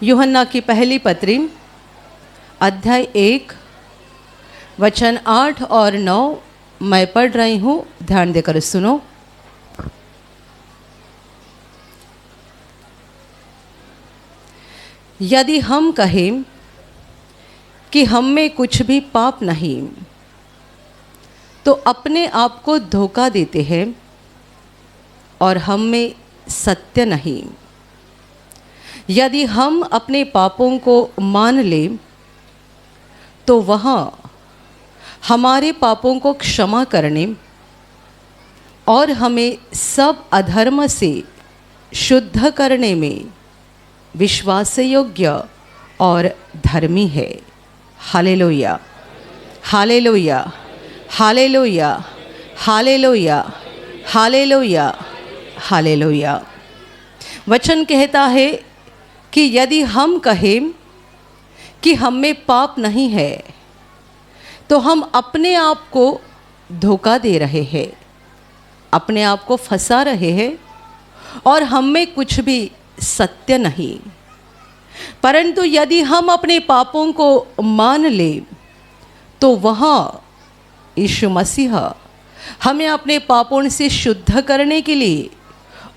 यूहन्ना की पहली पत्री अध्याय 1 वचन 8 और 9 मैं पढ़ रही हूँ, ध्यान देकर सुनो। यदि हम कहें कि हम में कुछ भी पाप नहीं तो अपने आप को धोखा देते हैं और हम में सत्य नहीं। यदि हम अपने पापों को मान लें तो वह हमारे पापों को क्षमा करने और हमें सब अधर्म से शुद्ध करने में विश्वास योग्य और धर्मी है। हालेलुया, हालेलुया, हालेलुया, हालेलुया, हालेलुया, हालेलुया। वचन कहता है कि यदि हम कहें कि हम में पाप नहीं है तो हम अपने आप को धोखा दे रहे हैं, अपने आप को फंसा रहे हैं और हम में कुछ भी सत्य नहीं। परंतु यदि हम अपने पापों को मान लें तो वह यीशु मसीह हमें अपने पापों से शुद्ध करने के लिए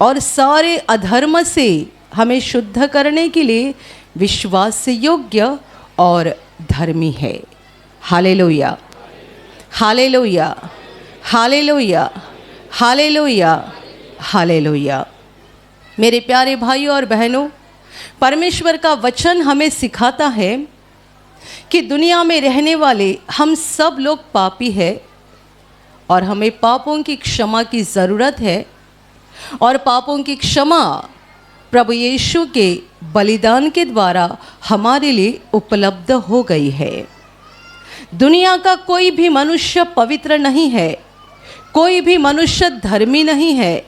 और सारे अधर्म से हमें शुद्ध करने के लिए विश्वास योग्य और धर्मी है। हालेलुया, हालेलुया, हालेलुया, हालेलुया, हालेलुया। मेरे प्यारे भाइयों और बहनों, परमेश्वर का वचन हमें सिखाता है कि दुनिया में रहने वाले हम सब लोग पापी हैं और हमें पापों की क्षमा की ज़रूरत है और पापों की क्षमा प्रभु यीशु के बलिदान के द्वारा हमारे लिए उपलब्ध हो गई है। दुनिया का कोई भी मनुष्य पवित्र नहीं है, कोई भी मनुष्य धर्मी नहीं है,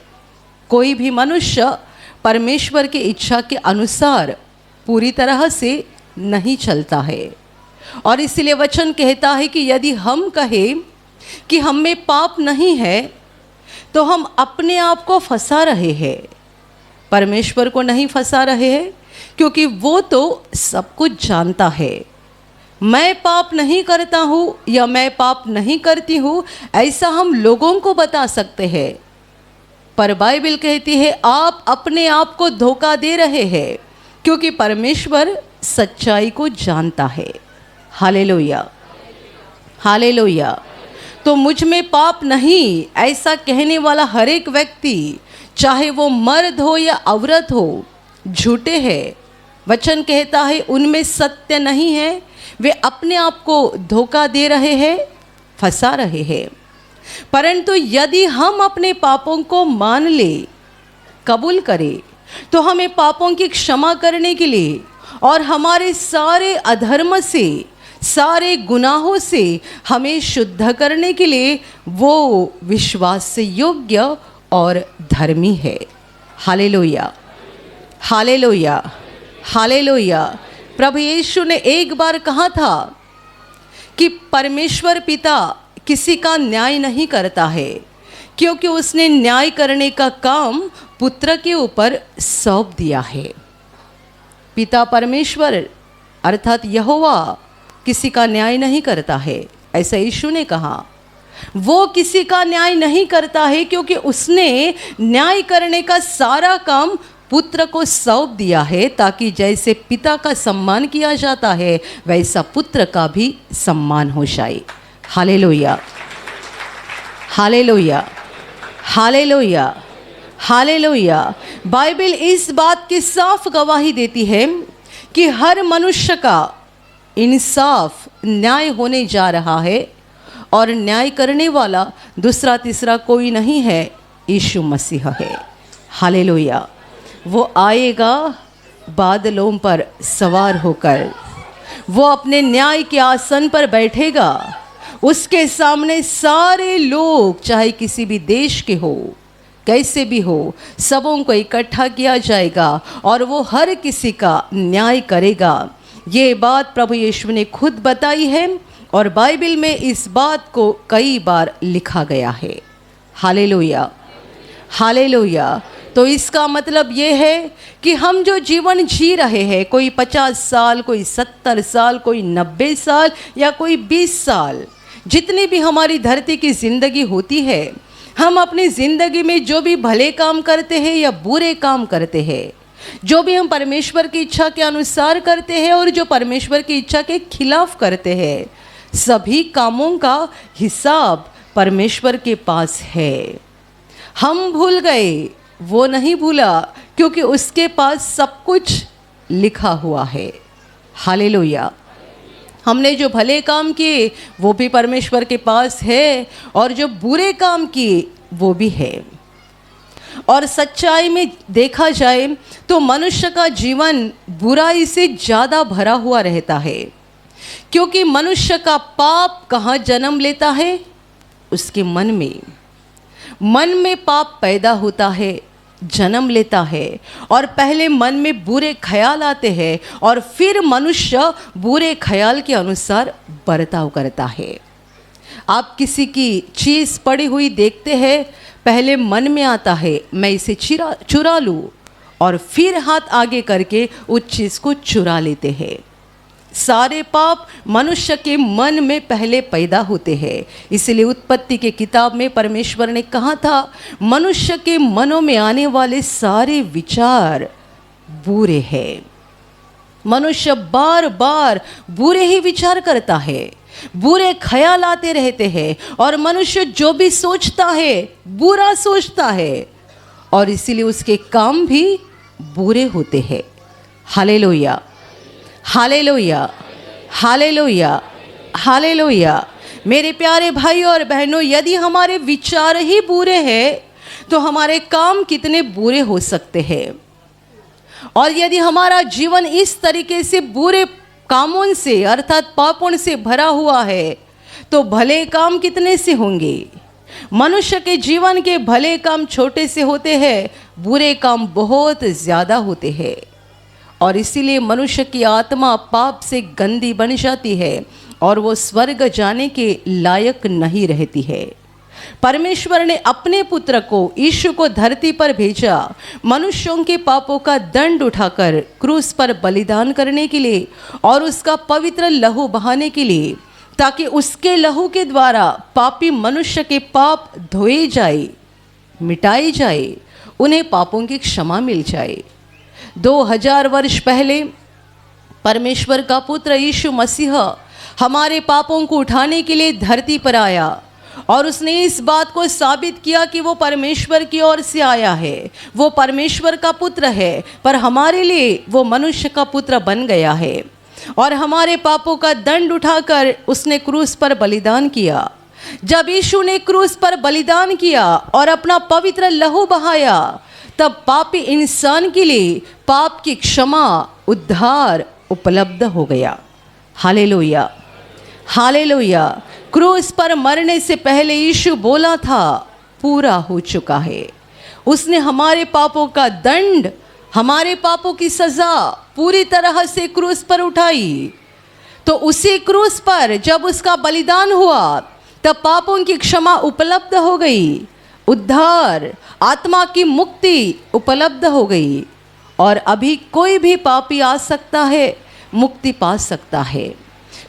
कोई भी मनुष्य परमेश्वर की इच्छा के अनुसार पूरी तरह से नहीं चलता है। और इसलिए वचन कहता है कि यदि हम कहें कि हम में पाप नहीं है तो हम अपने आप को फंसा रहे हैं, परमेश्वर को नहीं फंसा रहे हैं, क्योंकि वो तो सब कुछ जानता है। मैं पाप नहीं करता हूँ या मैं पाप नहीं करती हूँ ऐसा हम लोगों को बता सकते हैं, पर बाइबल कहती है आप अपने आप को धोखा दे रहे हैं, क्योंकि परमेश्वर सच्चाई को जानता है। हालेलुया, हालेलुया। तो मुझ में पाप नहीं ऐसा कहने वाला हर एक व्यक्ति, चाहे वो मर्द हो या औरत हो, झूठे हैं। वचन कहता है उनमें सत्य नहीं है, वे अपने आप को धोखा दे रहे हैं, फंसा रहे हैं। परंतु यदि हम अपने पापों को मान ले, कबूल करें, तो हमें पापों की क्षमा करने के लिए और हमारे सारे अधर्म से, सारे गुनाहों से हमें शुद्ध करने के लिए वो विश्वास योग्य और धर्मी है। हालेलुया, हालेलुया, हालेलुया। प्रभु यीशु ने एक बार कहा था कि परमेश्वर पिता किसी का न्याय नहीं करता है, क्योंकि उसने न्याय करने का काम पुत्र के ऊपर सौंप दिया है। पिता परमेश्वर अर्थात यहोवा किसी का न्याय नहीं करता है, ऐसा यीशु ने कहा। वो किसी का न्याय नहीं करता है क्योंकि उसने न्याय करने का सारा काम पुत्र को सौंप दिया है, ताकि जैसे पिता का सम्मान किया जाता है वैसा पुत्र का भी सम्मान हो जाए। हालेलुया, हालेलुया, हालेलुया, हालेलुया। बाइबल इस बात की साफ गवाही देती है कि हर मनुष्य का इंसाफ न्याय होने जा रहा है और न्याय करने वाला दूसरा तीसरा कोई नहीं है, यीशु मसीह है। हालेलुया। वो आएगा बादलों पर सवार होकर, वो अपने न्याय के आसन पर बैठेगा। उसके सामने सारे लोग, चाहे किसी भी देश के हो, कैसे भी हो, सबों को इकट्ठा किया जाएगा और वो हर किसी का न्याय करेगा। ये बात प्रभु यीशु ने खुद बताई है और बाइबल में इस बात को कई बार लिखा गया है। हालेलुया, हालेलुया। तो इसका मतलब ये है कि हम जो जीवन जी रहे हैं, कोई 50 साल, कोई 70 साल, कोई 90 साल या कोई 20 साल, जितनी भी हमारी धरती की ज़िंदगी होती है, हम अपनी ज़िंदगी में जो भी भले काम करते हैं या बुरे काम करते हैं, जो भी हम परमेश्वर की इच्छा के अनुसार करते हैं और जो परमेश्वर की इच्छा के खिलाफ करते हैं, सभी कामों का हिसाब परमेश्वर के पास है। हम भूल गए, वो नहीं भूला, क्योंकि उसके पास सब कुछ लिखा हुआ है। हालेलुया। हमने जो भले काम किए वो भी परमेश्वर के पास है, और जो बुरे काम किए वो भी है। और सच्चाई में देखा जाए तो मनुष्य का जीवन बुराई से ज़्यादा भरा हुआ रहता है, क्योंकि मनुष्य का पाप कहाँ जन्म लेता है? उसके मन में। मन में पाप पैदा होता है, जन्म लेता है, और पहले मन में बुरे ख्याल आते हैं और फिर मनुष्य बुरे ख्याल के अनुसार बर्ताव करता है। आप किसी की चीज़ पड़ी हुई देखते हैं, पहले मन में आता है मैं इसे चुरा लूँ, और फिर हाथ आगे करके उस चीज़ को चुरा लेते हैं। सारे पाप मनुष्य के मन में पहले पैदा होते हैं। इसलिए उत्पत्ति के किताब में परमेश्वर ने कहा था, मनुष्य के मनों में आने वाले सारे विचार बुरे हैं। मनुष्य बार बार बुरे ही विचार करता है, बुरे ख्याल आते रहते हैं, और मनुष्य जो भी सोचता है बुरा सोचता है, और इसीलिए उसके काम भी बुरे होते हैं। हालेलुया, हालेलुया, हालेलुया, हालेलुया। मेरे प्यारे भाई और बहनों, यदि हमारे विचार ही बुरे हैं तो हमारे काम कितने बुरे हो सकते हैं। और यदि हमारा जीवन इस तरीके से बुरे कामों से अर्थात पापों से भरा हुआ है तो भले काम कितने से होंगे। मनुष्य के जीवन के भले काम छोटे से होते हैं, बुरे काम बहुत ज़्यादा होते हैं, और इसीलिए मनुष्य की आत्मा पाप से गंदी बन जाती है और वो स्वर्ग जाने के लायक नहीं रहती है। परमेश्वर ने अपने पुत्र को, यीशु को धरती पर भेजा मनुष्यों के पापों का दंड उठाकर क्रूस पर बलिदान करने के लिए और उसका पवित्र लहू बहाने के लिए, ताकि उसके लहू के द्वारा पापी मनुष्य के पाप धोए जाए, मिटाए जाए, उन्हें पापों की क्षमा मिल जाए। 2000 वर्ष पहले परमेश्वर का पुत्र यीशु मसीह हमारे पापों को उठाने के लिए धरती पर आया, और उसने इस बात को साबित किया कि वो परमेश्वर की ओर से आया है, वो परमेश्वर का पुत्र है, पर हमारे लिए वो मनुष्य का पुत्र बन गया है, और हमारे पापों का दंड उठाकर उसने क्रूस पर बलिदान किया। जब यीशु ने क्रूस पर बलिदान किया और अपना पवित्र लहू बहाया, तब पापी इंसान के लिए पाप की क्षमा, उद्धार उपलब्ध हो गया। Hallelujah, hallelujah. क्रूस पर मरने से पहले यीशु बोला था, पूरा हो चुका है। उसने हमारे पापों का दंड, हमारे पापों की सज़ा पूरी तरह से क्रूस पर उठाई। तो उसी क्रूस पर जब उसका बलिदान हुआ, तब पापों की क्षमा उपलब्ध हो गई, उद्धार, आत्मा की मुक्ति उपलब्ध हो गई, और अभी कोई भी पापी आ सकता है, मुक्ति पा सकता है।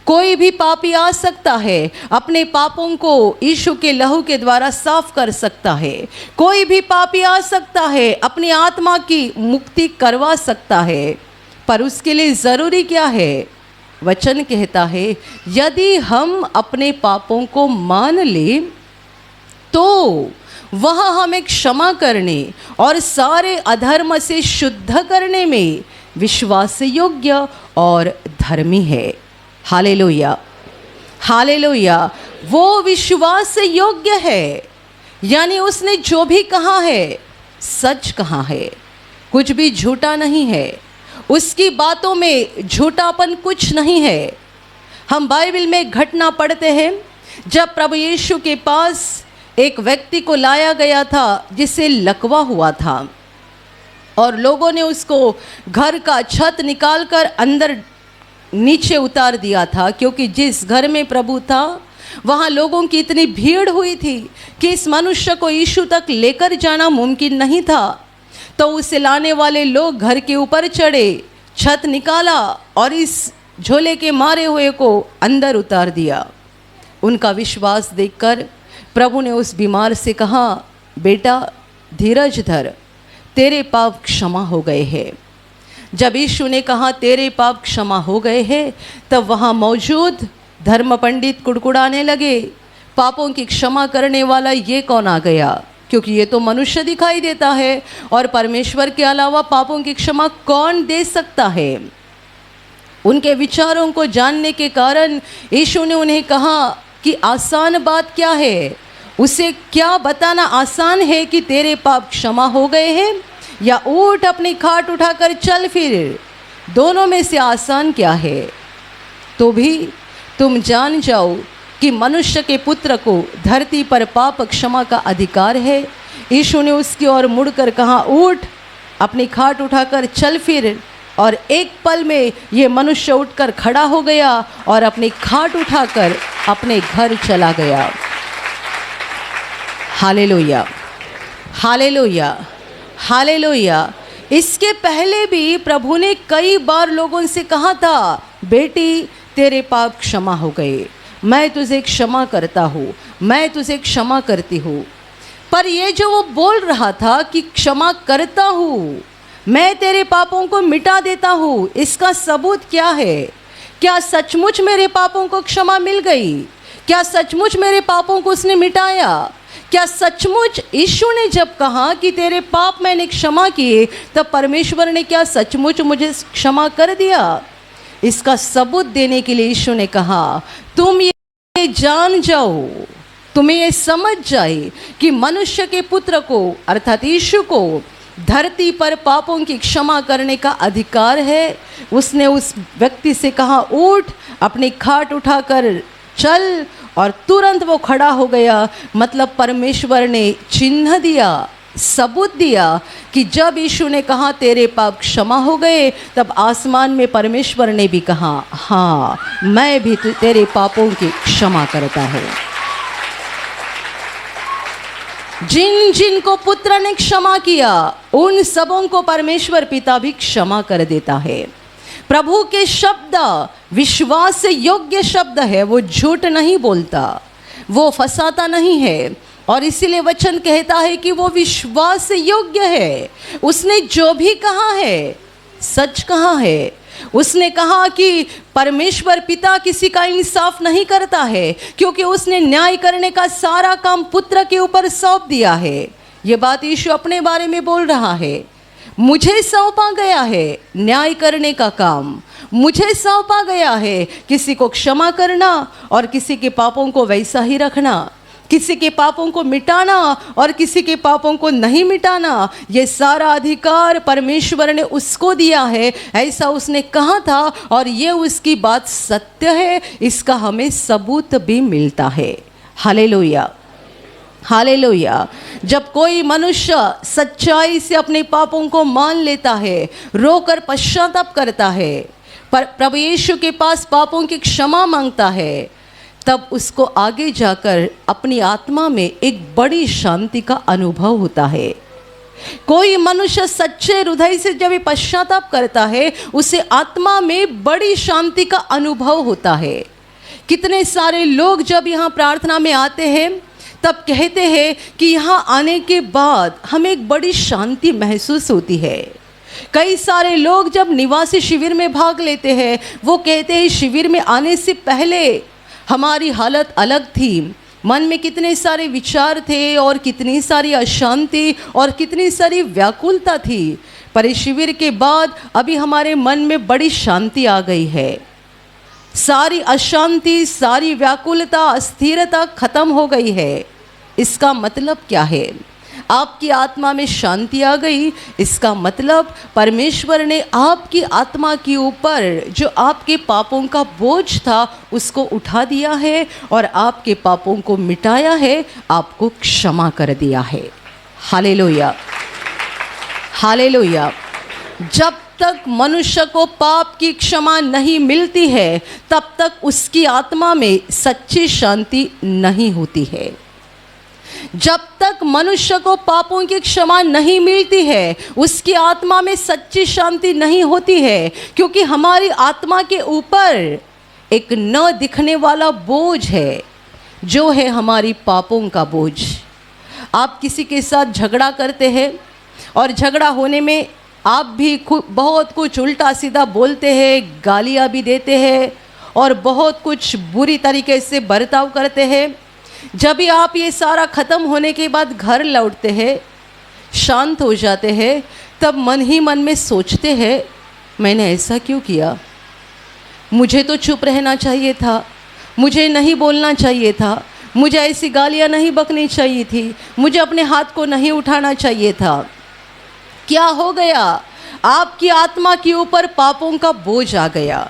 कोई भी पापी आ सकता है, अपने पापों को यीशु के लहू के द्वारा साफ कर सकता है। कोई भी पापी आ सकता है, अपनी आत्मा की मुक्ति करवा सकता है। पर उसके लिए ज़रूरी क्या है? वचन कहता है, यदि हम अपने पापों को मान लें तो वह हमें क्षमा करने और सारे अधर्म से शुद्ध करने में विश्वास योग्य और धर्मी है। हालेलुया, हालेलुया। वो विश्वास योग्य है, यानी उसने जो भी कहा है सच कहा है, कुछ भी झूठा नहीं है, उसकी बातों में झूठापन कुछ नहीं है। हम बाइबल में घटना पढ़ते हैं, जब प्रभु यीशु के पास एक व्यक्ति को लाया गया था जिसे लकवा हुआ था, और लोगों ने उसको घर का छत निकालकर अंदर नीचे उतार दिया था, क्योंकि जिस घर में प्रभु था वहाँ लोगों की इतनी भीड़ हुई थी कि इस मनुष्य को यीशु तक लेकर जाना मुमकिन नहीं था। तो उसे लाने वाले लोग घर के ऊपर चढ़े, छत निकाला और इस झोले के मारे हुए को अंदर उतार दिया। उनका विश्वास देखकर प्रभु ने उस बीमार से कहा, बेटा धीरज धर, तेरे पाप क्षमा हो गए हैं। जब यीशु ने कहा तेरे पाप क्षमा हो गए हैं, तब वहाँ मौजूद धर्म पंडित कुड़कुड़ाने लगे, पापों की क्षमा करने वाला ये कौन आ गया, क्योंकि ये तो मनुष्य दिखाई देता है और परमेश्वर के अलावा पापों की क्षमा कौन दे सकता है। उनके विचारों को जानने के कारण यीशु ने उन्हें कहा कि आसान बात क्या है, उसे क्या बताना आसान है कि तेरे पाप क्षमा हो गए हैं, या उठ अपनी खाट उठाकर चल फिर, दोनों में से आसान क्या है। तो भी तुम जान जाओ कि मनुष्य के पुत्र को धरती पर पाप क्षमा का अधिकार है। यीशु ने उसकी ओर मुड़कर कहा, उठ अपनी खाट उठाकर चल फिर। और एक पल में ये मनुष्य उठकर खड़ा हो गया और अपनी खाट उठाकर अपने घर चला गया। हालेलुया, हालेलुया, हालेलुया। इसके पहले भी प्रभु ने कई बार लोगों से कहा था, बेटी तेरे पाप क्षमा हो गए, मैं तुझे क्षमा करता हूँ, मैं तुझे क्षमा करती हूँ। पर ये जो वो बोल रहा था कि क्षमा करता हूँ, मैं तेरे पापों को मिटा देता हूँ, इसका सबूत क्या है? क्या सचमुच मेरे पापों को क्षमा मिल गई? क्या सचमुच मेरे पापों को उसने मिटाया? क्या सचमुच यीशु ने जब कहा कि तेरे पाप मैंने क्षमा किए, तब परमेश्वर ने क्या सचमुच मुझे क्षमा कर दिया? इसका सबूत देने के लिए यीशु ने कहा, तुम ये जान जाओ, तुम्हें ये समझ जाए कि मनुष्य के पुत्र को अर्थात यीशु को धरती पर पापों की क्षमा करने का अधिकार है। उसने उस व्यक्ति से कहा, उठ अपनी खाट उठाकर चल, और तुरंत वो खड़ा हो गया। मतलब परमेश्वर ने चिन्ह दिया, सबूत दिया कि जब यीशु ने कहा तेरे पाप क्षमा हो गए, तब आसमान में परमेश्वर ने भी कहा, हाँ मैं भी तेरे पापों की क्षमा करता हूँ। जिन जिन को पुत्र ने क्षमा किया, उन सबों को परमेश्वर पिता भी क्षमा कर देता है। प्रभु के शब्द विश्वास योग्य शब्द है, वो झूठ नहीं बोलता, वो फंसाता नहीं है, और इसीलिए वचन कहता है कि वो विश्वास योग्य है। उसने जो भी कहा है सच कहा है। उसने कहा कि परमेश्वर पिता किसी का इंसाफ नहीं करता है, क्योंकि उसने न्याय करने का सारा काम पुत्र के ऊपर सौंप दिया है। ये बात यीशु अपने बारे में बोल रहा है, मुझे सौंपा गया है न्याय करने का काम, मुझे सौंपा गया है किसी को क्षमा करना और किसी के पापों को वैसा ही रखना, किसी के पापों को मिटाना और किसी के पापों को नहीं मिटाना। ये सारा अधिकार परमेश्वर ने उसको दिया है, ऐसा उसने कहा था, और ये उसकी बात सत्य है। इसका हमें सबूत भी मिलता है। हालेलुया, हालेलुया। जब कोई मनुष्य सच्चाई से अपने पापों को मान लेता है, रोकर पश्चाताप करता है, पर प्रभु यीशु के पास पापों की क्षमा मांगता है, तब उसको आगे जाकर अपनी आत्मा में एक बड़ी शांति का अनुभव होता है। कोई मनुष्य सच्चे हृदय से जब पश्चाताप करता है, उसे आत्मा में बड़ी शांति का अनुभव होता है। कितने सारे लोग जब यहाँ प्रार्थना में आते हैं, तब कहते हैं कि यहाँ आने के बाद हमें एक बड़ी शांति महसूस होती है। कई सारे लोग जब निवासी शिविर में भाग लेते हैं, वो कहते हैं शिविर में आने से पहले हमारी हालत अलग थी, मन में कितने सारे विचार थे और कितनी सारी अशांति और कितनी सारी व्याकुलता थी, पर इस शिविर के बाद अभी हमारे मन में बड़ी शांति आ गई है। सारी अशांति, सारी व्याकुलता, अस्थिरता खत्म हो गई है। इसका मतलब क्या है? आपकी आत्मा में शांति आ गई। इसका मतलब परमेश्वर ने आपकी आत्मा के ऊपर जो आपके पापों का बोझ था उसको उठा दिया है और आपके पापों को मिटाया है, आपको क्षमा कर दिया है। हालेलुया, हालेलुया। जब तक मनुष्य को पाप की क्षमा नहीं मिलती है, तब तक उसकी आत्मा में सच्ची शांति नहीं होती है। जब तक मनुष्य को पापों की क्षमा नहीं मिलती है, उसकी आत्मा में सच्ची शांति नहीं होती है, क्योंकि हमारी आत्मा के ऊपर एक न दिखने वाला बोझ है, जो है हमारी पापों का बोझ। आप किसी के साथ झगड़ा करते हैं और झगड़ा होने में आप भी बहुत कुछ उल्टा सीधा बोलते हैं, गालियाँ भी देते हैं और बहुत कुछ बुरी तरीके से बर्ताव करते हैं। जब भी आप ये सारा ख़त्म होने के बाद घर लौटते हैं, शांत हो जाते हैं, तब मन ही मन में सोचते हैं, मैंने ऐसा क्यों किया, मुझे तो चुप रहना चाहिए था, मुझे नहीं बोलना चाहिए था, मुझे ऐसी गालियाँ नहीं बकनी चाहिए थी, मुझे अपने हाथ को नहीं उठाना चाहिए था। क्या हो गया? आपकी आत्मा के ऊपर पापों का बोझ आ गया।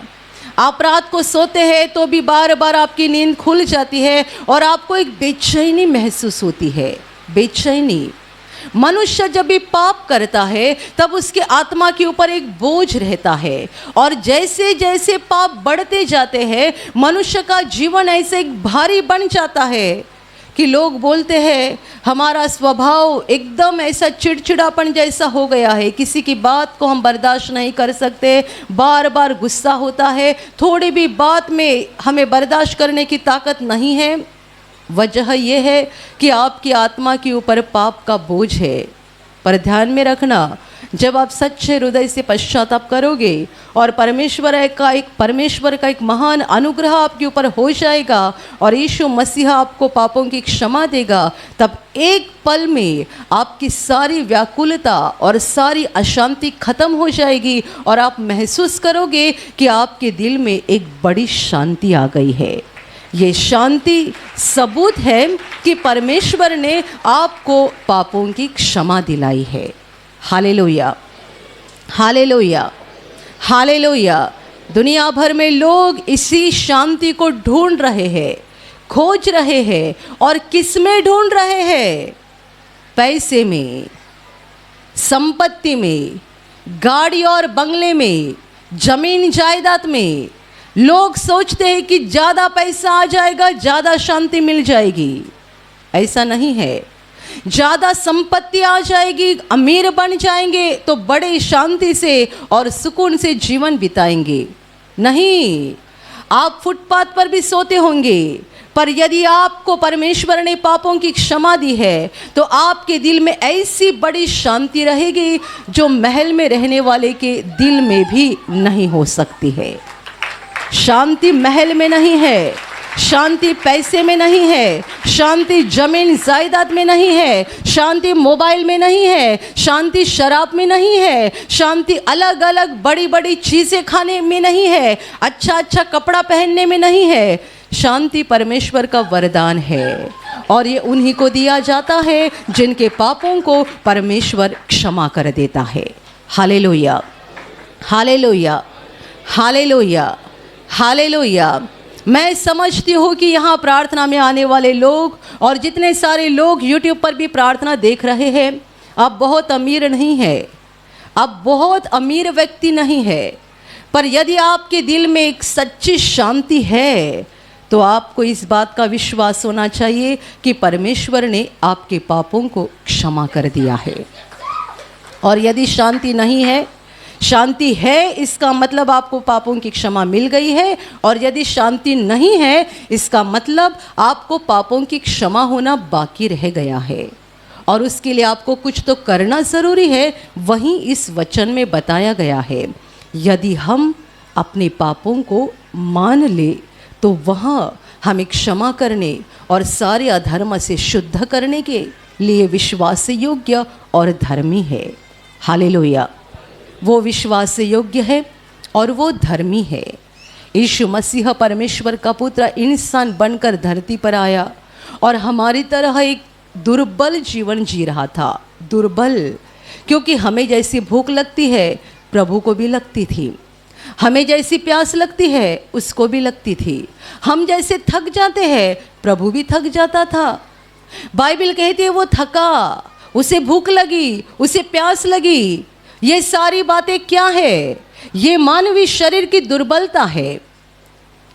आप रात को सोते हैं तो भी बार बार आपकी नींद खुल जाती है और आपको एक बेचैनी महसूस होती है। बेचैनी, मनुष्य जब भी पाप करता है तब उसके आत्मा के ऊपर एक बोझ रहता है, और जैसे जैसे पाप बढ़ते जाते हैं मनुष्य का जीवन ऐसे एक भारी बन जाता है कि लोग बोलते हैं हमारा स्वभाव एकदम ऐसा चिड़चिड़ापन जैसा हो गया है, किसी की बात को हम बर्दाश्त नहीं कर सकते, बार बार गुस्सा होता है, थोड़ी भी बात में हमें बर्दाश्त करने की ताकत नहीं है। वजह यह है कि आपकी आत्मा के ऊपर पाप का बोझ है। पर ध्यान में रखना, जब आप सच्चे हृदय से पश्चाताप करोगे और परमेश्वर का एक महान अनुग्रह आपके ऊपर हो जाएगा और यीशु मसीह आपको पापों की क्षमा देगा, तब एक पल में आपकी सारी व्याकुलता और सारी अशांति खत्म हो जाएगी और आप महसूस करोगे कि आपके दिल में एक बड़ी शांति आ गई है। ये शांति सबूत है कि परमेश्वर ने आपको पापों की क्षमा दिलाई है। हालेलुया, हालेलुया, हालेलुया। दुनिया भर में लोग इसी शांति को ढूंढ रहे हैं, खोज रहे हैं, और किस में ढूंढ रहे हैं? पैसे में, संपत्ति में, गाड़ी और बंगले में, जमीन जायदाद में। लोग सोचते हैं कि ज़्यादा पैसा आ जाएगा, ज़्यादा शांति मिल जाएगी। ऐसा नहीं है। ज़्यादा संपत्ति आ जाएगी, अमीर बन जाएंगे तो बड़े शांति से और सुकून से जीवन बिताएंगे। नहीं, आप फुटपाथ पर भी सोते होंगे, पर यदि आपको परमेश्वर ने पापों की क्षमा दी है तो आपके दिल में ऐसी बड़ी शांति रहेगी जो महल में रहने वाले के दिल में भी नहीं हो सकती है। शांति महल में नहीं है, शांति पैसे में नहीं है, शांति जमीन जायदाद में नहीं है, शांति मोबाइल में नहीं है, शांति शराब में नहीं है, शांति अलग अलग बड़ी बड़ी चीज़ें खाने में नहीं है, अच्छा अच्छा कपड़ा पहनने में नहीं है। शांति परमेश्वर का वरदान है और ये उन्हीं को दिया जाता है जिनके पापों को परमेश्वर क्षमा कर देता है। हालेलुया, हालेलुया, हालेलुया, हालेलुया। मैं समझती हूँ कि यहाँ प्रार्थना में आने वाले लोग और जितने सारे लोग यूट्यूब पर भी प्रार्थना देख रहे हैं, आप बहुत अमीर नहीं हैं, आप बहुत अमीर व्यक्ति नहीं है, पर यदि आपके दिल में एक सच्ची शांति है तो आपको इस बात का विश्वास होना चाहिए कि परमेश्वर ने आपके पापों को क्षमा कर दिया है। और यदि शांति नहीं है, शांति है इसका मतलब आपको पापों की क्षमा मिल गई है, और यदि शांति नहीं है इसका मतलब आपको पापों की क्षमा होना बाकी रह गया है, और उसके लिए आपको कुछ तो करना ज़रूरी है। वहीं इस वचन में बताया गया है, यदि हम अपने पापों को मान ले तो वहाँ हमें क्षमा करने और सारे अधर्म से शुद्ध करने के लिए विश्वास योग्य और धर्मी है। हालेलुया। वो विश्वास योग्य है और वो धर्मी है। यीशु मसीह परमेश्वर का पुत्र इंसान बनकर धरती पर आया और हमारी तरह एक दुर्बल जीवन जी रहा था। दुर्बल, क्योंकि हमें जैसी भूख लगती है प्रभु को भी लगती थी, हमें जैसी प्यास लगती है उसको भी लगती थी, हम जैसे थक जाते हैं प्रभु भी थक जाता था। बाइबल कहती है वो थका, उसे भूख लगी, उसे प्यास लगी। ये सारी बातें क्या है? ये मानवीय शरीर की दुर्बलता है।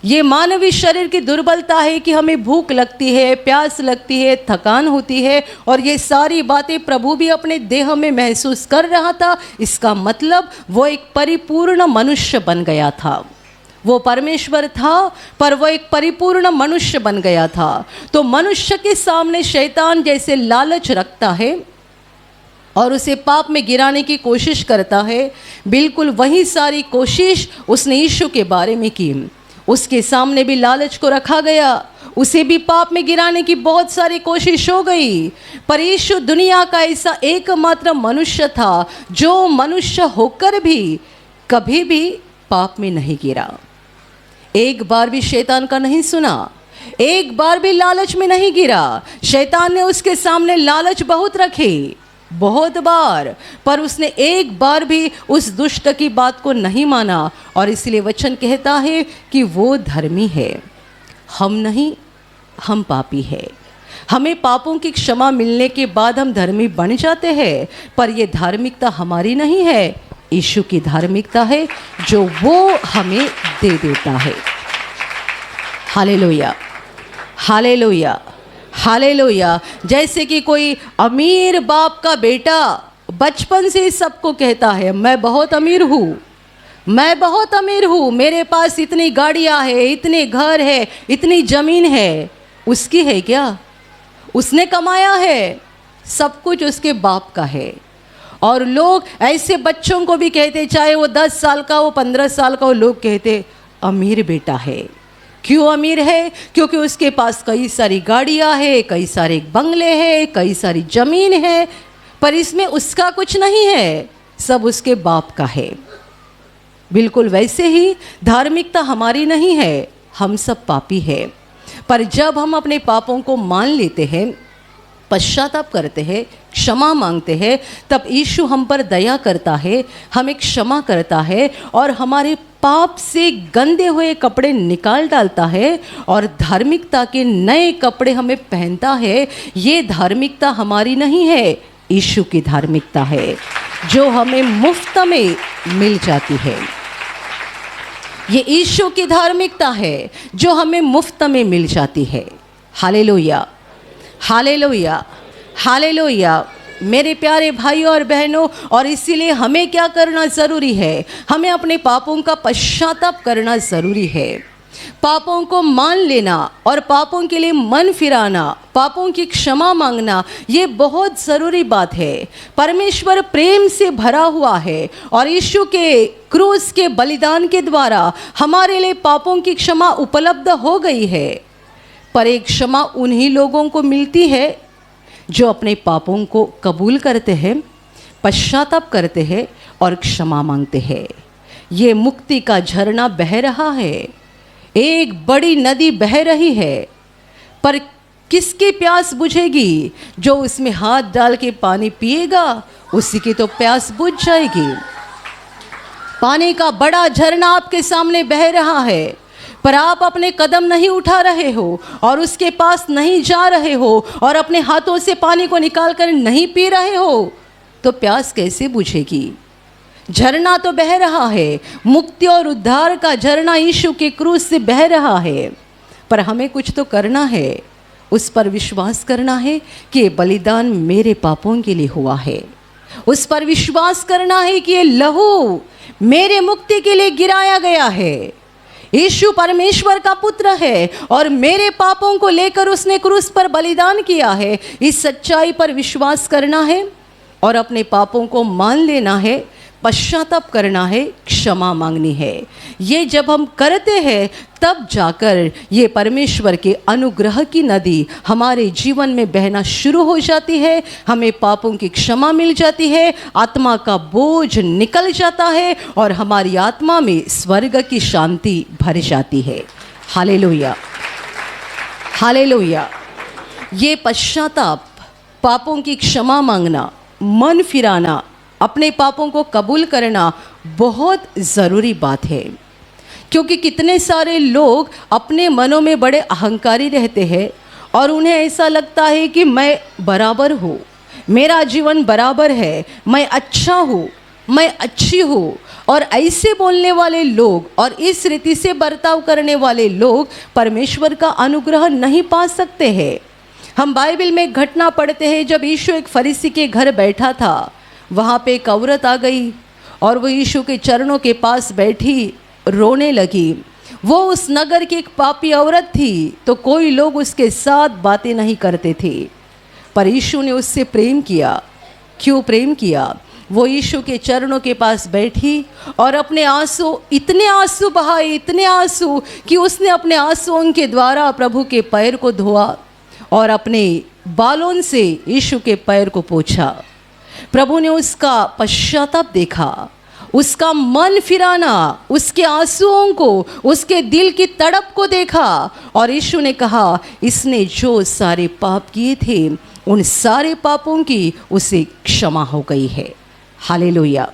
ये मानवीय शरीर की दुर्बलता है कि हमें भूख लगती है, प्यास लगती है, थकान होती है, और ये सारी बातें प्रभु भी अपने देह में महसूस कर रहा था। इसका मतलब वो एक परिपूर्ण मनुष्य बन गया था। वो परमेश्वर था पर वो एक परिपूर्ण मनुष्य बन गया था। तो मनुष्य के सामने शैतान जैसे लालच रखता है और उसे पाप में गिराने की कोशिश करता है, बिल्कुल वही सारी कोशिश उसने यीशु के बारे में की। उसके सामने भी लालच को रखा गया, उसे भी पाप में गिराने की बहुत सारी कोशिश हो गई, पर यीशु दुनिया का ऐसा एकमात्र मनुष्य था जो मनुष्य होकर भी कभी भी पाप में नहीं गिरा। एक बार भी शैतान का नहीं सुना, एक बार भी लालच में नहीं गिरा। शैतान ने उसके सामने लालच बहुत रखी, बहुत बार, पर उसने एक बार भी उस दुष्ट की बात को नहीं माना। और इसलिए वचन कहता है कि वो धर्मी है, हम नहीं, हम पापी है। हमें पापों की क्षमा मिलने के बाद हम धर्मी बन जाते हैं, पर ये धार्मिकता हमारी नहीं है, यीशु की धार्मिकता है जो वो हमें दे देता है। हालेलुया, हालेलुया, हालेलुया। जैसे कि कोई अमीर बाप का बेटा बचपन से सबको कहता है मैं बहुत अमीर हूँ, मैं बहुत अमीर हूँ, मेरे पास इतनी गाड़ियाँ हैं, इतने घर है, इतनी ज़मीन है। उसकी है क्या? उसने कमाया है, सब कुछ उसके बाप का है। और लोग ऐसे बच्चों को भी कहते, चाहे वो 10 साल का हो, 15 साल का हो, लोग कहते अमीर बेटा है। क्यों अमीर है? क्योंकि उसके पास कई सारी गाड़ियाँ हैं, कई सारे बंगले हैं, कई सारी ज़मीन है, पर इसमें उसका कुछ नहीं है, सब उसके बाप का है। बिल्कुल वैसे ही धार्मिकता हमारी नहीं है, हम सब पापी हैं। पर जब हम अपने पापों को मान लेते हैं, पश्चाताप करते हैं, क्षमा मांगते हैं, तब यीशु हम पर दया करता है, हमें क्षमा करता है और हमारे पाप से गंदे हुए कपड़े निकाल डालता है और धार्मिकता के नए कपड़े हमें पहनता है। ये धार्मिकता हमारी नहीं है, यीशु की धार्मिकता है जो हमें मुफ्त में मिल जाती है। ये यीशु की धार्मिकता है जो हमें मुफ्त में मिल जाती है। हालेलुया, हालेलुया, हालेलुया। मेरे प्यारे भाइयों और बहनों, और इसीलिए हमें क्या करना ज़रूरी है? हमें अपने पापों का पश्चाताप करना ज़रूरी है। पापों को मान लेना और पापों के लिए मन फिराना, पापों की क्षमा मांगना, ये बहुत ज़रूरी बात है। परमेश्वर प्रेम से भरा हुआ है और यीशु के क्रूस के बलिदान के द्वारा हमारे लिए पापों की क्षमा उपलब्ध हो गई है। पर एक क्षमा उन्हीं लोगों को मिलती है जो अपने पापों को कबूल करते हैं, पश्चाताप करते हैं और क्षमा मांगते हैं। ये मुक्ति का झरना बह रहा है, एक बड़ी नदी बह रही है, पर किसकी प्यास बुझेगी? जो उसमें हाथ डाल के पानी पिएगा उसी की तो प्यास बुझ जाएगी। पानी का बड़ा झरना आपके सामने बह रहा है, पर आप अपने कदम नहीं उठा रहे हो और उसके पास नहीं जा रहे हो और अपने हाथों से पानी को निकाल कर नहीं पी रहे हो, तो प्यास कैसे बुझेगी? झरना तो बह रहा है, मुक्ति और उद्धार का झरना यीशु के क्रूस से बह रहा है, पर हमें कुछ तो करना है, उस पर विश्वास करना है कि ये बलिदान मेरे पापों के लिए हुआ है। उस पर विश्वास करना है कि ये लहू मेरे मुक्ति के लिए गिराया गया है। यीशु परमेश्वर का पुत्र है और मेरे पापों को लेकर उसने क्रूस पर बलिदान किया है। इस सच्चाई पर विश्वास करना है और अपने पापों को मान लेना है, पश्चाताप करना है, क्षमा मांगनी है। ये जब हम करते हैं तब जाकर ये परमेश्वर के अनुग्रह की नदी हमारे जीवन में बहना शुरू हो जाती है। हमें पापों की क्षमा मिल जाती है, आत्मा का बोझ निकल जाता है और हमारी आत्मा में स्वर्ग की शांति भर जाती है। हालेलुया, हालेलुया। ये पश्चाताप, पापों की क्षमा मांगना, मन फिराना, अपने पापों को कबूल करना बहुत ज़रूरी बात है, क्योंकि कितने सारे लोग अपने मनों में बड़े अहंकारी रहते हैं और उन्हें ऐसा लगता है कि मैं बराबर हूँ, मेरा जीवन बराबर है, मैं अच्छा हूँ, मैं अच्छी हूँ, और ऐसे बोलने वाले लोग और इस रीति से बर्ताव करने वाले लोग परमेश्वर का अनुग्रह नहीं पा सकते हैं। हम बाइबल में घटना पढ़ते हैं, जब यीशु एक फरीसी के घर बैठा था, वहाँ पे एक औरत आ गई और वो यीशु के चरणों के पास बैठी रोने लगी। वो उस नगर की एक पापी औरत थी, तो कोई लोग उसके साथ बातें नहीं करते थे, पर यीशु ने उससे प्रेम किया। क्यों प्रेम किया? वो यीशु के चरणों के पास बैठी और अपने आंसू, इतने आंसू बहाए, इतने आंसू कि उसने अपने आंसुओं के द्वारा प्रभु के पैर को धोआ और अपने बालों से यीशु के पैर को पोंछा। प्रभु ने उसका पश्चाताप देखा, उसका मन फिराना, उसके आंसुओं को, उसके दिल की तड़प को देखा और यीशु ने कहा, इसने जो सारे पाप किए थे उन सारे पापों की उसे क्षमा हो गई है। हालेलुया,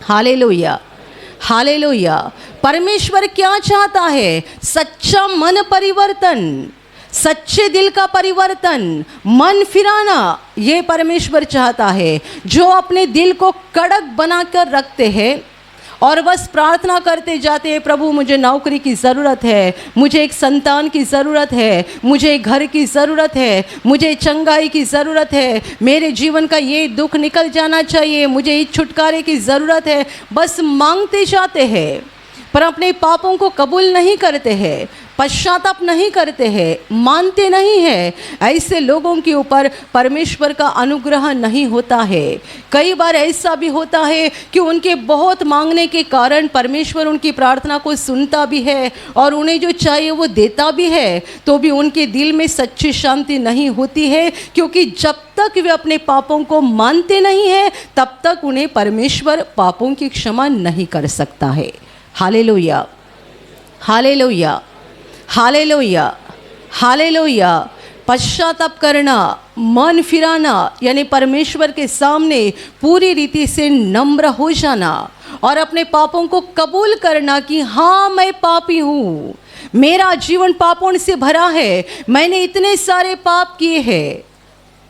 हालेलुया, हालेलुया। परमेश्वर क्या चाहता है? सच्चा मन परिवर्तन, सच्चे दिल का परिवर्तन, मन फिराना, ये परमेश्वर चाहता है। जो अपने दिल को कड़क बनाकर रखते हैं और बस प्रार्थना करते जाते हैं, प्रभु मुझे नौकरी की ज़रूरत है, मुझे एक संतान की ज़रूरत है, मुझे घर की ज़रूरत है, मुझे चंगाई की ज़रूरत है, मेरे जीवन का ये दुख निकल जाना चाहिए, मुझे इस छुटकारे की ज़रूरत है, बस मांगते जाते हैं पर अपने पापों को कबूल नहीं करते हैं, पश्चाताप नहीं करते हैं, मानते नहीं हैं। ऐसे लोगों के ऊपर परमेश्वर का अनुग्रह नहीं होता है। कई बार ऐसा भी होता है कि उनके बहुत मांगने के कारण परमेश्वर उनकी प्रार्थना को सुनता भी है और उन्हें जो चाहिए वो देता भी है, तो भी उनके दिल में सच्ची शांति नहीं होती है, क्योंकि जब तक वे अपने पापों को मानते नहीं हैं तब तक उन्हें परमेश्वर पापों की क्षमा नहीं कर सकता है। हालेलुया, हालेलुया, हालेलुया, हालेलुया। पश्चाताप करना, मन फिराना, यानी परमेश्वर के सामने पूरी रीति से नम्र हो जाना और अपने पापों को कबूल करना कि हाँ मैं पापी हूँ, मेरा जीवन पापों से भरा है, मैंने इतने सारे पाप किए हैं।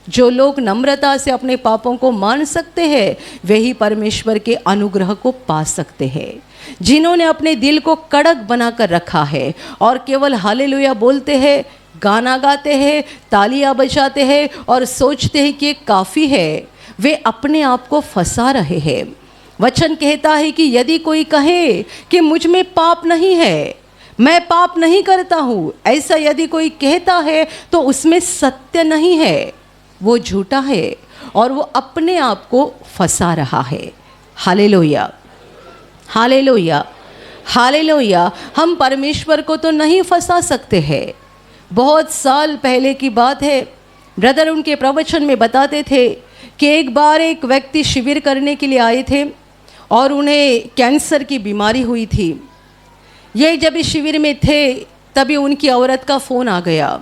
जो लोग नम्रता से अपने पापों को मान सकते हैं वही परमेश्वर के अनुग्रह को पा सकते हैं। जिन्होंने अपने दिल को कड़क बनाकर रखा है और केवल हालेलुया बोलते हैं, गाना गाते हैं, तालियां बजाते हैं और सोचते हैं कि ये काफ़ी है, वे अपने आप को फंसा रहे हैं। वचन कहता है कि यदि कोई कहे कि मुझ में पाप नहीं है, मैं पाप नहीं करता हूँ, ऐसा यदि कोई कहता है तो उसमें सत्य नहीं है, वो झूठा है और वो अपने आप को फंसा रहा है। हालेलुया, हालेलुया, हालेलुया। हम परमेश्वर को तो नहीं फंसा सकते हैं। बहुत साल पहले की बात है, ब्रदर उनके प्रवचन में बताते थे कि एक बार एक व्यक्ति शिविर करने के लिए आए थे और उन्हें कैंसर की बीमारी हुई थी। ये जब इस शिविर में थे तभी उनकी औरत का फ़ोन आ गया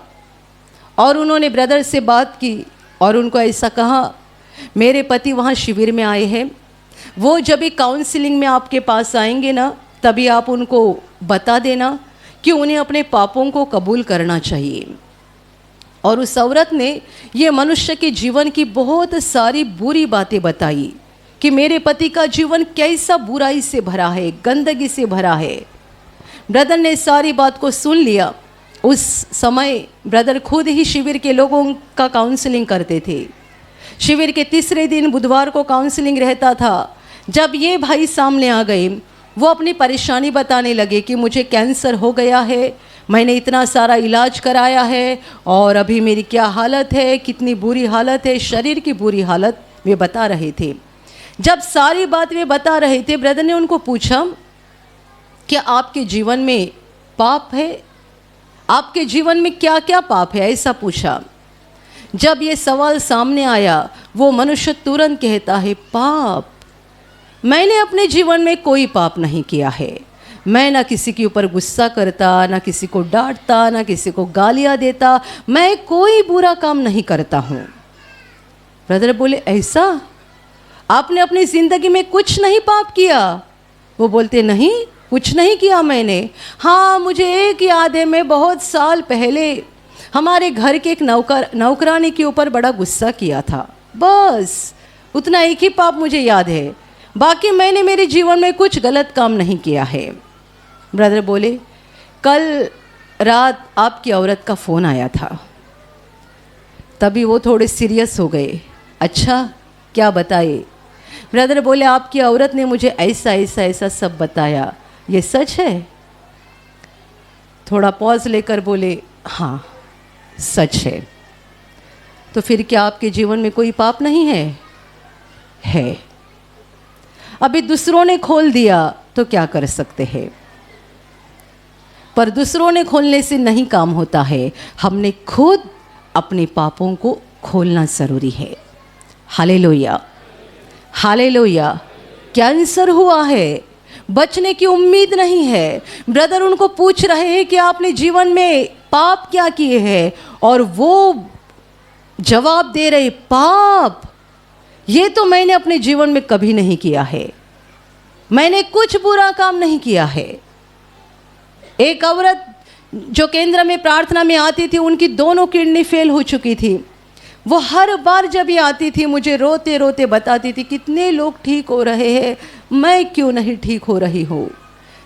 और उन्होंने ब्रदर से बात की और उनको ऐसा कहा, मेरे पति वहाँ शिविर में आए हैं, वो जब भी काउंसलिंग में आपके पास आएंगे ना, तभी आप उनको बता देना कि उन्हें अपने पापों को कबूल करना चाहिए। और उस औरत ने ये मनुष्य के जीवन की बहुत सारी बुरी बातें बताई कि मेरे पति का जीवन कैसा बुराई से भरा है, गंदगी से भरा है। ब्रदर ने सारी बात को सुन लिया। उस समय ब्रदर खुद ही शिविर के लोगों का काउंसलिंग करते थे। शिविर के तीसरे दिन बुधवार को काउंसलिंग रहता था। जब ये भाई सामने आ गए, वो अपनी परेशानी बताने लगे कि मुझे कैंसर हो गया है, मैंने इतना सारा इलाज कराया है और अभी मेरी क्या हालत है, कितनी बुरी हालत है, शरीर की बुरी हालत वे बता रहे थे। जब सारी बात वे बता रहे थे, ब्रदर ने उनको पूछा कि आपके जीवन में पाप है, आपके जीवन में क्या क्या पाप है, ऐसा पूछा। जब ये सवाल सामने आया, वो मनुष्य तुरंत कहता है, पाप, मैंने अपने जीवन में कोई पाप नहीं किया है। मैं ना किसी के ऊपर गुस्सा करता, ना किसी को डांटता, ना किसी को गालियाँ देता, मैं कोई बुरा काम नहीं करता हूँ। ब्रदर बोले, ऐसा? आपने अपनी ज़िंदगी में कुछ नहीं पाप किया? वो बोलते, नहीं, कुछ नहीं किया मैंने। हाँ, मुझे एक याद है, मैं बहुत साल पहले हमारे घर के एक नौकरानी के ऊपर बड़ा गुस्सा किया था, बस उतना एक ही पाप मुझे याद है। बाकी मैंने मेरे जीवन में कुछ गलत काम नहीं किया है। ब्रदर बोले, कल रात आपकी औरत का फ़ोन आया था। तभी वो थोड़े सीरियस हो गए। अच्छा, क्या बताए? ब्रदर बोले, आपकी औरत ने मुझे ऐसा ऐसा ऐसा सब बताया, ये सच है? थोड़ा पॉज लेकर बोले, हाँ सच है। तो फिर क्या आपके जीवन में कोई पाप नहीं है? है। अभी दूसरों ने खोल दिया तो क्या कर सकते हैं, पर दूसरों ने खोलने से नहीं काम होता है, हमने खुद अपने पापों को खोलना ज़रूरी है। हालेलुया, हालेलुया। कैंसर हुआ है, बचने की उम्मीद नहीं है। ब्रदर उनको पूछ रहे हैं कि आपने जीवन में पाप क्या किए हैं, और वो जवाब दे रहे, पाप ये तो मैंने अपने जीवन में कभी नहीं किया है, मैंने कुछ बुरा काम नहीं किया है। एक औरत जो केंद्र में प्रार्थना में आती थी, उनकी दोनों किडनी फेल हो चुकी थी। वो हर बार जब ये आती थी मुझे रोते रोते बताती थी, कितने लोग ठीक हो रहे हैं, मैं क्यों नहीं ठीक हो रही हूँ।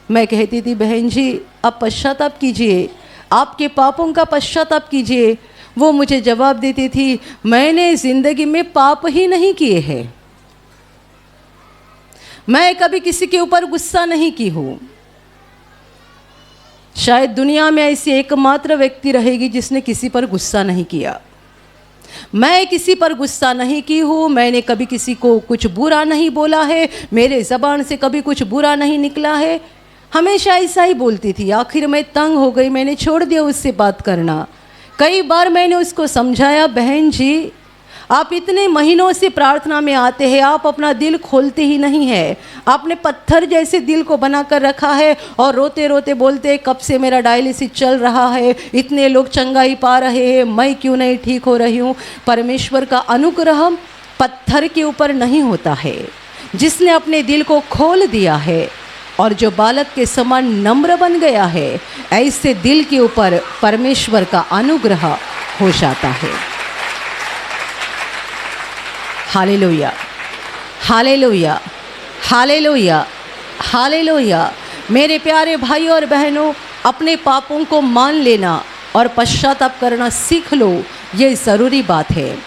मैं कहती थी, बहन जी आप पश्चाताप कीजिए, आपके पापों का पश्चाताप कीजिए। वो मुझे जवाब देती थी, मैंने ज़िंदगी में पाप ही नहीं किए हैं, मैं कभी किसी के ऊपर गुस्सा नहीं की हूँ। शायद दुनिया में ऐसी एकमात्र व्यक्ति रहेगी जिसने किसी पर गुस्सा नहीं किया। मैं किसी पर गुस्सा नहीं की हूँ, मैंने कभी किसी को कुछ बुरा नहीं बोला है, मेरे ज़बान से कभी कुछ बुरा नहीं निकला है। हमेशा ऐसा ही बोलती थी। आखिर मैं तंग हो गई, मैंने छोड़ दिया उससे बात करना। कई बार मैंने उसको समझाया, बहन जी आप इतने महीनों से प्रार्थना में आते हैं, आप अपना दिल खोलते ही नहीं है, आपने पत्थर जैसे दिल को बना कर रखा है, और रोते रोते बोलते हैं कब से मेरा डायलिसिस चल रहा है, इतने लोग चंगाई पा रहे हैं, मैं क्यों नहीं ठीक हो रही हूँ। परमेश्वर का अनुग्रह पत्थर के ऊपर नहीं होता है, जिसने अपने दिल को खोल दिया है और जो बालक के समान नम्र बन गया है, ऐसे दिल के ऊपर परमेश्वर का अनुग्रह हो जाता है। हालेलुया, हालेलुया, हालेलुया, हालेलुया। मेरे प्यारे भाइयों और बहनों, अपने पापों को मान लेना और पश्चाताप करना सीख लो, ये ज़रूरी बात है।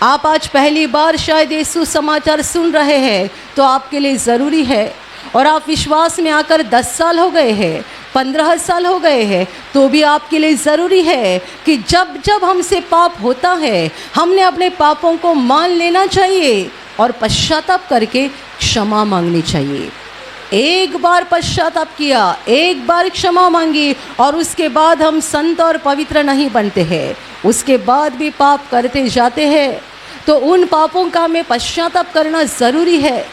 आप आज पहली बार शायद यीशु समाचार सुन रहे हैं तो आपके लिए ज़रूरी है, और आप विश्वास में आकर 10 साल हो गए हैं, 15 साल हो गए हैं, तो भी आपके लिए ज़रूरी है कि जब जब हमसे पाप होता है, हमने अपने पापों को मान लेना चाहिए और पश्चाताप करके क्षमा मांगनी चाहिए। एक बार पश्चाताप किया, एक बार क्षमा मांगी, और उसके बाद हम संत और पवित्र नहीं बनते हैं, उसके बाद भी पाप करते जाते हैं। तो उन पापों का हमें पश्चाताप करना ज़रूरी है,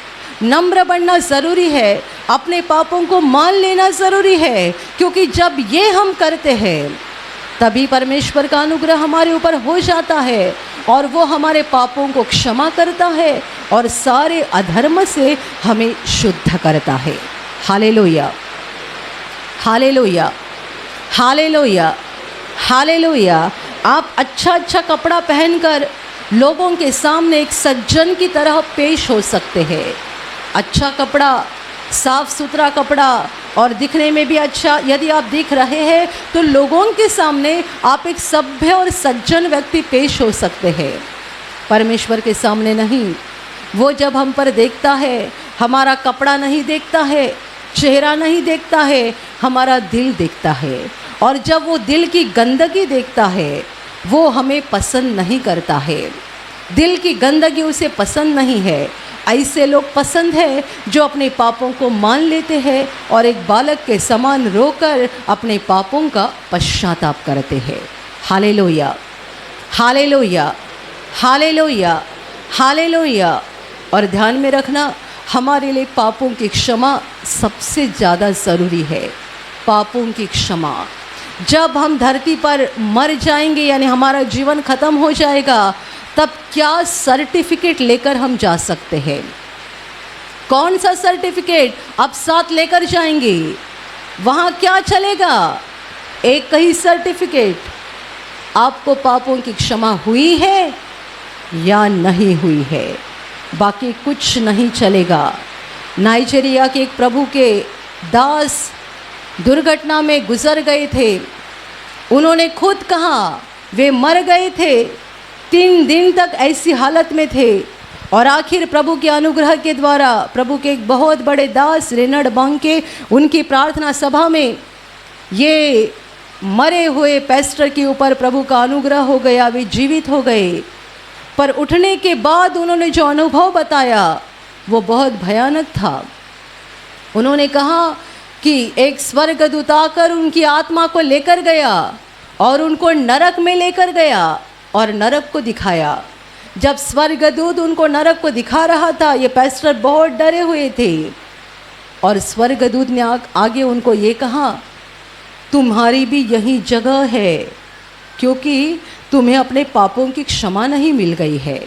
नम्र बनना ज़रूरी है, अपने पापों को मान लेना ज़रूरी है, क्योंकि जब ये हम करते हैं तभी परमेश्वर का अनुग्रह हमारे ऊपर हो जाता है, और वो हमारे पापों को क्षमा करता है और सारे अधर्म से हमें शुद्ध करता है। हालेलुया, हालेलुया, हालेलुया, हालेलुया। आप अच्छा अच्छा कपड़ा पहनकर लोगों के सामने एक सज्जन की तरह पेश हो सकते हैं। अच्छा कपड़ा, साफ सुथरा कपड़ा, और दिखने में भी अच्छा यदि आप दिख रहे हैं तो लोगों के सामने आप एक सभ्य और सज्जन व्यक्ति पेश हो सकते हैं। परमेश्वर के सामने नहीं। वो जब हम पर देखता है, हमारा कपड़ा नहीं देखता है, चेहरा नहीं देखता है, हमारा दिल देखता है, और जब वो दिल की गंदगी देखता है वो हमें पसंद नहीं करता है। दिल की गंदगी उसे पसंद नहीं है। ऐसे लोग पसंद है जो अपने पापों को मान लेते हैं और एक बालक के समान रोकर अपने पापों का पश्चाताप करते हैं। हालेलुया, हालेलुया, हालेलुया, हालेलुया। और ध्यान में रखना, हमारे लिए पापों की क्षमा सबसे ज़्यादा ज़रूरी है। पापों की क्षमा। जब हम धरती पर मर जाएंगे, यानी हमारा जीवन खत्म हो जाएगा, तब क्या सर्टिफिकेट लेकर हम जा सकते हैं? कौन सा सर्टिफिकेट आप साथ लेकर जाएंगे? वहाँ क्या चलेगा? एक ही सर्टिफिकेट, आपको पापों की क्षमा हुई है या नहीं हुई है, बाकी कुछ नहीं चलेगा। नाइजीरिया के एक प्रभु के दास दुर्घटना में गुजर गए थे। उन्होंने खुद कहा वे मर गए थे, 3 दिन तक ऐसी हालत में थे और आखिर प्रभु के अनुग्रह के द्वारा प्रभु के एक बहुत बड़े दास रेनड बांके उनकी प्रार्थना सभा में ये मरे हुए पेस्टर के ऊपर प्रभु का अनुग्रह हो गया, वे जीवित हो गए। पर उठने के बाद उन्होंने जो अनुभव बताया वो बहुत भयानक था। उन्होंने कहा कि एक स्वर्गदूत आकर उनकी आत्मा को लेकर गया और उनको नरक में लेकर गया और नरक को दिखाया। जब स्वर्गदूत उनको नरक को दिखा रहा था, ये पेस्टर बहुत डरे हुए थे और स्वर्गदूत ने आगे उनको ये कहा, तुम्हारी भी यही जगह है, क्योंकि तुम्हें अपने पापों की क्षमा नहीं मिल गई है।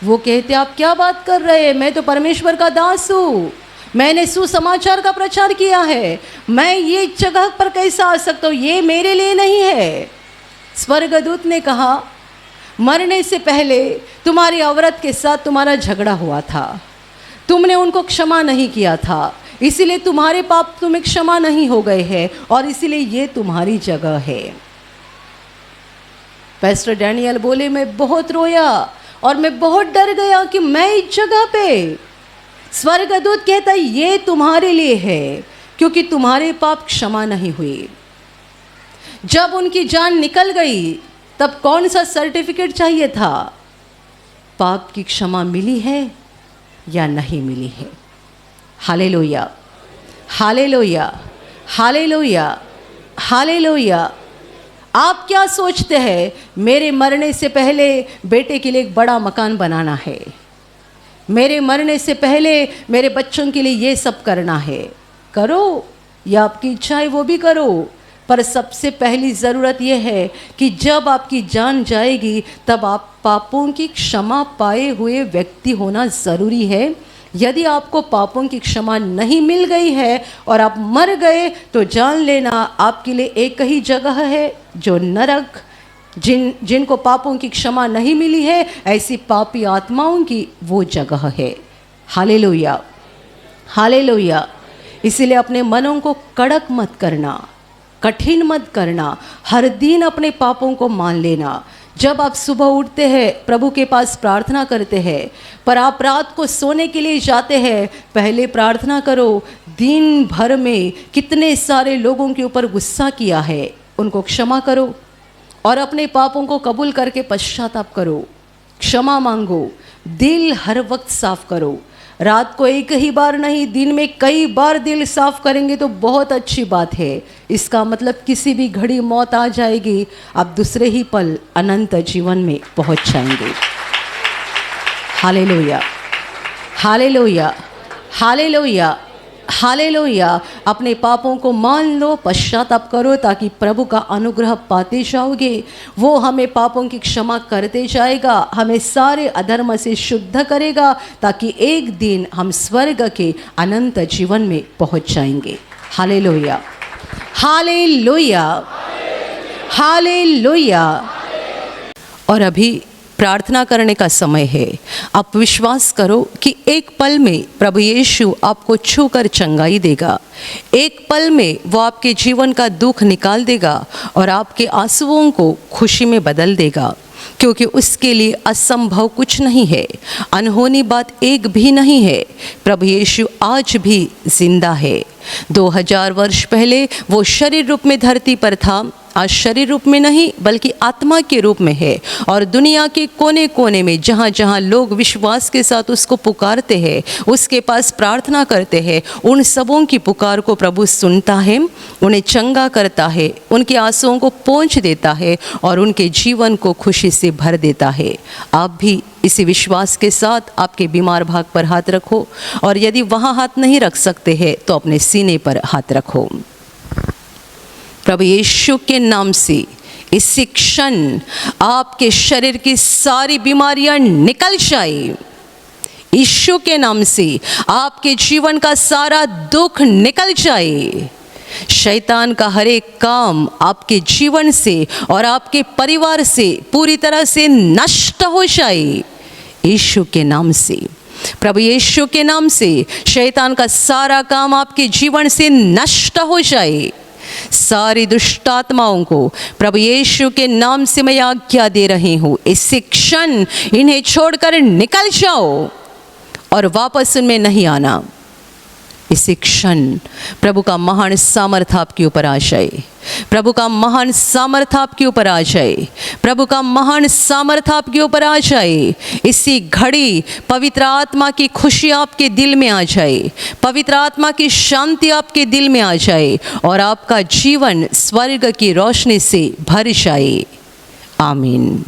वो कहते, आप क्या बात कर रहे हैं, मैं तो परमेश्वर का दास हूँ, मैंने सुसमाचार का प्रचार किया है, मैं ये जगह पर कैसे आ सकता हूँ, ये मेरे लिए नहीं है। स्वर्गदूत ने कहा, मरने से पहले तुम्हारी औरत के साथ तुम्हारा झगड़ा हुआ था, तुमने उनको क्षमा नहीं किया था, इसीलिए तुम्हारे पाप तुम्हें क्षमा नहीं हो गए हैं और इसीलिए ये तुम्हारी जगह है। पेस्टर डैनियल बोले, मैं बहुत रोया और मैं बहुत डर गया कि मैं इस जगह पे, स्वर्गदूत कहता है ये तुम्हारे लिए है, क्योंकि तुम्हारे पाप क्षमा नहीं हुए। जब उनकी जान निकल गई तब कौन सा सर्टिफिकेट चाहिए था, पाप की क्षमा मिली है या नहीं मिली है। हालेलुया, हालेलुया, हालेलुया, हालेलुया। आप क्या सोचते हैं, मेरे मरने से पहले बेटे के लिए एक बड़ा मकान बनाना है, मेरे मरने से पहले मेरे बच्चों के लिए ये सब करना है, करो, या आपकी इच्छा है वो भी करो, पर सबसे पहली ज़रूरत यह है कि जब आपकी जान जाएगी तब आप पापों की क्षमा पाए हुए व्यक्ति होना ज़रूरी है। यदि आपको पापों की क्षमा नहीं मिल गई है और आप मर गए तो जान लेना आपके लिए एक ही जगह है, जो नरक, जिनको पापों की क्षमा नहीं मिली है, ऐसी पापी आत्माओं की वो जगह है। हालेलुया, हालेलुया। इसीलिए अपने मनों को कड़क मत करना, कठिन मत करना, हर दिन अपने पापों को मान लेना। जब आप सुबह उठते हैं, प्रभु के पास प्रार्थना करते हैं, पर आप रात को सोने के लिए जाते हैं, पहले प्रार्थना करो, दिन भर में कितने सारे लोगों के ऊपर गुस्सा किया है, उनको क्षमा करो और अपने पापों को कबूल करके पश्चाताप करो, क्षमा मांगो, दिल हर वक्त साफ करो। रात को एक ही बार नहीं, दिन में कई बार दिल साफ करेंगे तो बहुत अच्छी बात है। इसका मतलब किसी भी घड़ी मौत आ जाएगी, आप दूसरे ही पल अनंत जीवन में पहुंच जाएंगे। हालेलुया, हालेलुया, हालेलुया, हालेलुया। अपने पापों को मान लो, पश्चाताप करो, ताकि प्रभु का अनुग्रह पाते जाओगे। वो हमें पापों की क्षमा करते जाएगा, हमें सारे अधर्म से शुद्ध करेगा, ताकि एक दिन हम स्वर्ग के अनंत जीवन में पहुंच जाएंगे। हालेलुया, हालेलुया, हालेलुया। और अभी प्रार्थना करने का समय है। आप विश्वास करो कि एक पल में प्रभु यीशु आपको छूकर चंगाई देगा, एक पल में वो आपके जीवन का दुख निकाल देगा और आपके आंसुओं को खुशी में बदल देगा, क्योंकि उसके लिए असंभव कुछ नहीं है, अनहोनी बात एक भी नहीं है। प्रभु यीशु आज भी जिंदा है। 2000 वर्ष पहले वो शरीर रूप में धरती पर था, आज शरीर रूप में नहीं बल्कि आत्मा के रूप में है, और दुनिया के कोने कोने में जहाँ जहाँ लोग विश्वास के साथ उसको पुकारते हैं, उसके पास प्रार्थना करते हैं, उन सबों की पुकार को प्रभु सुनता है, उन्हें चंगा करता है, उनके आंसुओं को पोंछ देता है और उनके जीवन को खुशी से भर देता है। आप भी इसी विश्वास के साथ आपके बीमार भाग पर हाथ रखो, और यदि वहाँ हाथ नहीं रख सकते हैं तो अपने सीने पर हाथ रखो। प्रभु यीशु के नाम से इसी क्षण आपके शरीर की सारी बीमारियां निकल जाए। यीशु के नाम से आपके जीवन का सारा दुख निकल जाए। शैतान का हर एक काम आपके जीवन से और आपके परिवार से पूरी तरह से नष्ट हो जाए। यीशु के नाम से प्रभु यीशु के नाम से शैतान का सारा काम आपके जीवन से नष्ट हो जाए। सारी दुष्ट आत्माओं को प्रभु यीशु के नाम से मैं आज्ञा दे रही हूँ, इस क्षण इन्हें छोड़कर निकल जाओ और वापस उनमें नहीं आना। इसी क्षण प्रभु का महान सामर्थ आपके ऊपर आ जाए, प्रभु का महान सामर्थ आपके ऊपर आ जाए, प्रभु का महान सामर्थ आपके ऊपर आ जाए। इसी घड़ी पवित्र आत्मा की खुशी आपके दिल में आ जाए, पवित्र आत्मा की शांति आपके दिल में आ जाए और आपका जीवन स्वर्ग की रोशनी से भर जाए। आमीन।